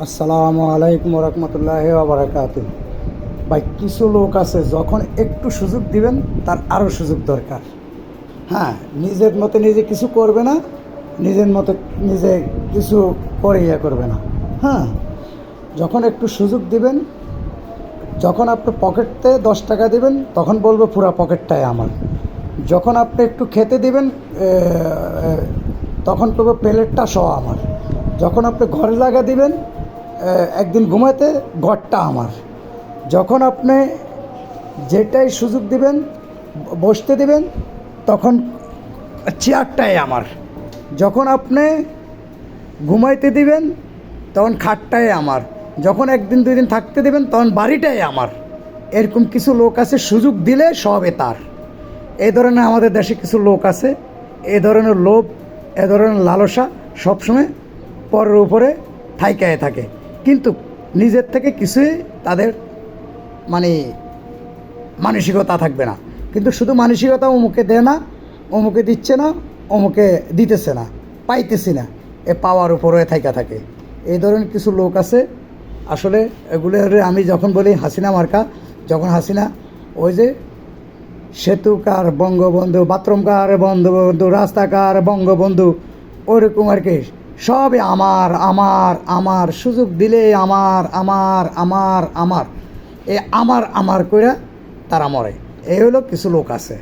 আসসালামু আলাইকুম রহমতুল্লাহি ওয়া বারাকাতুহু। ভাই, কিছু লোক আছে যখন একটু সুযোগ দিবেন তার আরও সুযোগ দরকার। হ্যাঁ, নিজের মতো নিজে কিছু করবে না, নিজের মতো নিজে কিছু করে করবে না। হ্যাঁ, যখন একটু সুযোগ দিবেন, যখন আপনি পকেটতে 10 টাকা দিবেন তখন বলবে পুরা পকেটটাই আমার। যখন আপনি একটু খেতে দিবেন তখন বলবে প্লেটটা সহ আমার। যখন আপনি ঘরে জায়গা দিবেন একদিন ঘুমাতে, ঘরটা আমার। যখন আপনি যেটাই সুযোগ দিবেন বসতে দিবেন তখন চেয়ারটাই আমার। যখন আপনি ঘুমাইতে দিবেন তখন খাটটাই আমার। যখন একদিন দুই দিন থাকতে দেবেন তখন বাড়িটাই আমার। এরকম কিছু লোক আছে, সুযোগ দিলে সবে তার। এই ধরনের আমাদের দেশে কিছু লোক আছে, এ ধরনের লোভ, এ ধরনের লালসা সবসময় পরের উপরে থাইকায় থাকে, কিন্তু নিজের থেকে কিছুই তাদের মানে মানসিকতা থাকবে না। কিন্তু শুধু মানসিকতা অমুকে দেয় না, অমুকে দিচ্ছে না, অমুকে দিতেছে না, পাইতেছি না, এ পাওয়ার উপরে থাইকা থাকে। এই ধরনের কিছু লোক আছে। আসলে এগুলোর আমি যখন বলি হাসিনা মার্কা, যখন হাসিনা ওই যে সেতু কার বঙ্গবন্ধু, বাথরুম কার বঙ্গবন্ধু, রাস্তা কার বঙ্গবন্ধু, ওরকম আর কি, সবই আমার আমার আমার, সুযোগ দিলে আমার আমার আমার আমার, এ আমার আমার কইরা তারা মরে। এই হলো কিছু লোক আছে।